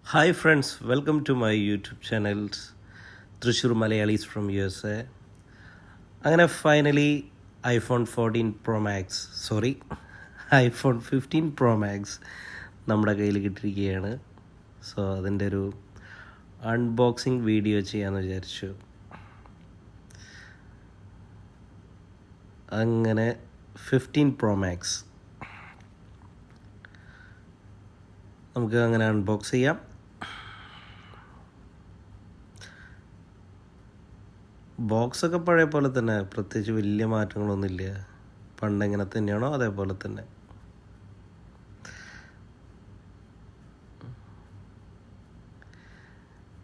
Hi friends, welcome to my YouTube channels Thrissur Malayalees from USA. അങ്ങനെ finally iPhone 15 Pro Max നമ്മുടെ കയ്യിൽ കിട്ടിയിരിക്കുകയാണ്. So അതിൻ്റെ ഒരു അൺബോക്സിങ് വീഡിയോ ചെയ്യാമെന്ന് വിചാരിച്ചു. അങ്ങനെ 15 Pro Max നമുക്ക് അങ്ങനെ അൺബോക്സ് ചെയ്യാം. ബോക്സൊക്കെ പഴയ പോലെ തന്നെ, പ്രത്യേകിച്ച് വലിയ മാറ്റങ്ങളൊന്നുമില്ല. പണ്ടെങ്ങനെ തന്നെയാണോ അതേപോലെ തന്നെ.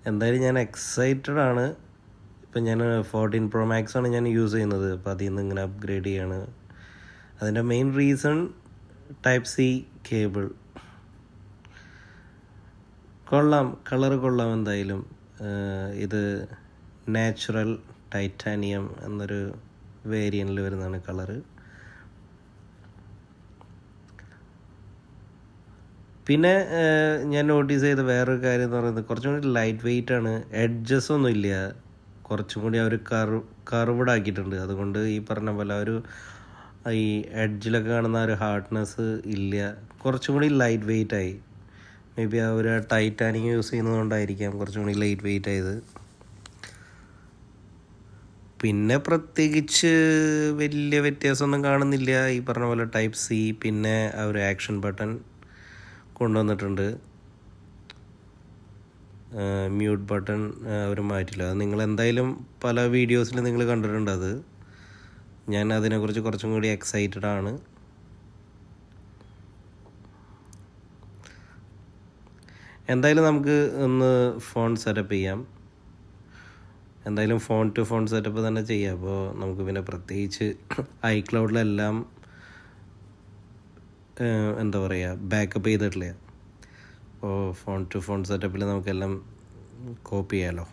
എന്തായാലും ഞാൻ എക്സൈറ്റഡ് ആണ്. ഇപ്പം ഞാൻ 14 Pro Max ആണ് ഞാൻ യൂസ് ചെയ്യുന്നത്. അപ്പോൾ അതിൽ നിന്ന് ഇങ്ങനെ അപ്ഗ്രേഡ് ചെയ്യാണ്. അതിൻ്റെ മെയിൻ റീസൺ Type-C കേബിൾ കൊള്ളാം, കളറ് കൊള്ളാം. എന്തായാലും ഇത് നാച്ചുറൽ ടൈറ്റാനിയം എന്നൊരു വേരിയൻറ്റിൽ വരുന്നതാണ് കളറ്. പിന്നെ ഞാൻ നോട്ടീസ് ചെയ്ത വേറൊരു കാര്യം എന്ന് പറയുന്നത് കുറച്ചും കൂടി ലൈറ്റ് വെയിറ്റ് ആണ്. എഡ്ജസ് ഒന്നും ഇല്ല, കുറച്ചും കൂടി അവർ കർവ്ഡ് ആക്കിയിട്ടുണ്ട്. അതുകൊണ്ട് ഈ പറഞ്ഞ പോലെ ഈ എഡ്ജിലൊക്കെ കാണുന്ന ഒരു ഹാർഡ്നെസ് ഇല്ല, കുറച്ചും കൂടി ലൈറ്റ് വെയിറ്റ് ആയി. മേ ബി അവർ ടൈറ്റാനിയം യൂസ് ചെയ്യുന്നതുകൊണ്ടായിരിക്കാം കുറച്ചും കൂടി ലൈറ്റ് വെയിറ്റ് ആയത്. പിന്നെ പ്രത്യേകിച്ച് വലിയ വ്യത്യാസമൊന്നും കാണുന്നില്ല. ഈ പറഞ്ഞ പോലെ Type-C, പിന്നെ ആ ഒരു ആക്ഷൻ ബട്ടൺ കൊണ്ടുവന്നിട്ടുണ്ട്. മ്യൂട്ട് ബട്ടൺ അവർ മാറ്റില്ല. അത് നിങ്ങൾ എന്തായാലും പല വീഡിയോസിൽ നിങ്ങൾ കണ്ടിട്ടുണ്ട്. അത് ഞാൻ അതിനെക്കുറിച്ച് കുറച്ചും കൂടി എക്സൈറ്റഡ് ആണ്. എന്തായാലും നമുക്ക് ഒന്ന് ഫോൺ സെറ്റപ്പ് ചെയ്യാം. എന്തായാലും ഫോൺ ടു ഫോൺ സെറ്റപ്പ് തന്നെ ചെയ്യാം. അപ്പോൾ നമുക്ക് പിന്നെ പ്രത്യേകിച്ച് iCloudലെല്ലാം എന്താ പറയുക, ബാക്കപ്പ് ചെയ്തിട്ടില്ല. അപ്പോൾ ഫോൺ ടു ഫോൺ സെറ്റപ്പിൽ നമുക്കെല്ലാം കോപ്പി ചെയ്യാമല്ലോ.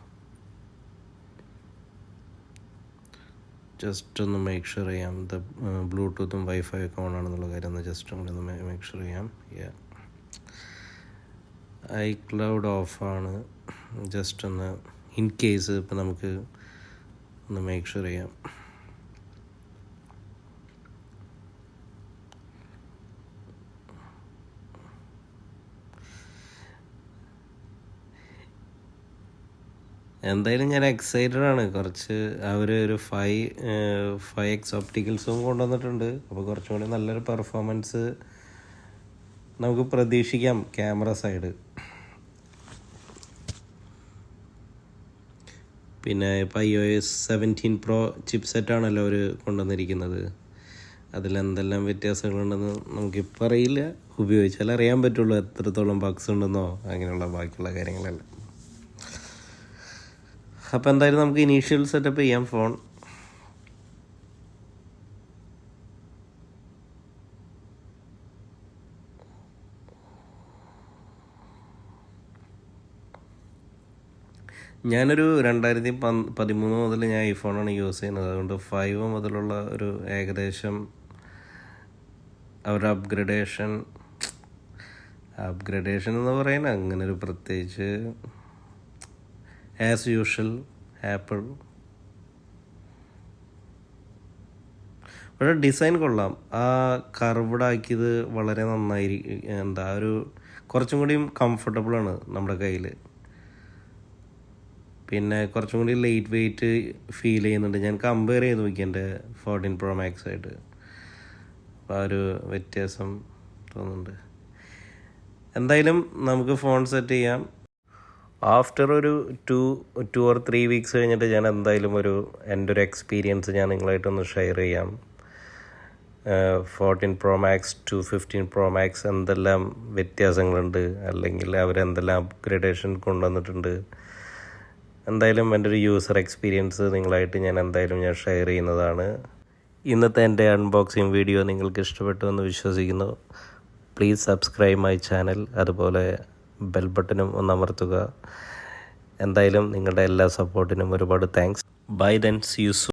ജസ്റ്റ് ഒന്ന് മേക്ക് ഷുവർ ചെയ്യാം ബ്ലൂടൂത്തും വൈഫൈ ഒക്കെ ഓൺ ആണെന്നുള്ള കാര്യം ഒന്ന് ജസ്റ്റ് ഒന്ന് മേക്ക് ഷുവർ ചെയ്യാം. iCloud ഓഫാണ്. ജസ്റ്റ് ഒന്ന് ഇൻ കേസ് ഇപ്പം നമുക്ക് ഒന്ന് മേക്ക് ഷുവർ ചെയ്യാം. എന്തായാലും ഞാൻ എക്സൈറ്റഡ് ആണ്. കുറച്ച് അവർ ഒരു 5x ഒപ്റ്റിക്കൽസും കൊണ്ടുവന്നിട്ടുണ്ട്. അപ്പോൾ കുറച്ചും കൂടി നല്ലൊരു പെർഫോമൻസ് നമുക്ക് പ്രതീക്ഷിക്കാം ക്യാമറ സൈഡ്. പിന്നെ ഇപ്പോൾ iOS 17 Pro ചിപ്സെറ്റാണല്ലോ അവർ കൊണ്ടുവന്നിരിക്കുന്നത്. അതിലെന്തെല്ലാം വ്യത്യാസങ്ങളുണ്ടെന്ന് നമുക്കിപ്പോൾ അറിയില്ല. ഉപയോഗിച്ചാൽ അറിയാൻ പറ്റുള്ളൂ എത്രത്തോളം ബഗ്സ് ഉണ്ടെന്നോ അങ്ങനെയുള്ള ബാക്കിയുള്ള കാര്യങ്ങളെല്ലാം. അപ്പോൾ എന്തായാലും നമുക്ക് ഇനീഷ്യൽ സെറ്റപ്പ് ചെയ്യാം ഫോൺ. ഞാനൊരു 2013 മുതൽ ഞാൻ ഐഫോണാണ് യൂസ് ചെയ്യുന്നത്. അതുകൊണ്ട് 5 മുതലുള്ള ഒരു ഏകദേശം അവരുടെ അപ്ഗ്രഡേഷൻ എന്ന് പറയുന്നത് അങ്ങനെ ഒരു പ്രത്യേകിച്ച് ആസ് യൂഷ്വൽ ആപ്പിൾ. പക്ഷേ ഡിസൈൻ കൊള്ളാം. ആ കർവ്ഡ് ആക്കിയത് വളരെ നന്നായിരിക്കും. ഒരു കുറച്ചും കൂടിയും കംഫർട്ടബിളാണ് നമ്മുടെ കയ്യിൽ. പിന്നെ കുറച്ചും കൂടി ലൈറ്റ് വെയിറ്റ് ഫീൽ ചെയ്യുന്നുണ്ട്. ഞാൻ കമ്പയർ ചെയ്ത് നോക്കി എൻ്റെ 14 Pro Max ആയിട്ട്. അപ്പോൾ ആ ഒരു വ്യത്യാസം തോന്നുന്നുണ്ട്. എന്തായാലും നമുക്ക് ഫോൺ സെറ്റ് ചെയ്യാം. ആഫ്റ്റർ ഒരു 2 or 3 വീക്സ് കഴിഞ്ഞിട്ട് ഞാൻ എന്തായാലും എൻ്റെ ഒരു എക്സ്പീരിയൻസ് ഞാൻ നിങ്ങളായിട്ടൊന്ന് ഷെയർ ചെയ്യാം. 14 Pro Max to 15 Pro Max എന്തെല്ലാം വ്യത്യാസങ്ങളുണ്ട്, അല്ലെങ്കിൽ അവരെന്തെല്ലാം അപ്ഗ്രഡേഷൻ കൊണ്ടുവന്നിട്ടുണ്ട്. എന്തായാലും എൻ്റെ ഒരു യൂസർ എക്സ്പീരിയൻസ് നിങ്ങളായിട്ട് ഞാൻ ഷെയർ ചെയ്യുന്നതാണ്. ഇന്നത്തെ എൻ്റെ അൺബോക്സിങ് വീഡിയോ നിങ്ങൾക്ക് ഇഷ്ടപ്പെട്ടു എന്ന് വിശ്വസിക്കുന്നു. Please subscribe my channel. അതുപോലെ ബെൽ ബട്ടനും ഒന്ന് അമർത്തുക. എന്തായാലും നിങ്ങളുടെ എല്ലാ സപ്പോർട്ടിനും ഒരുപാട് thanks. Bye then, see you soon.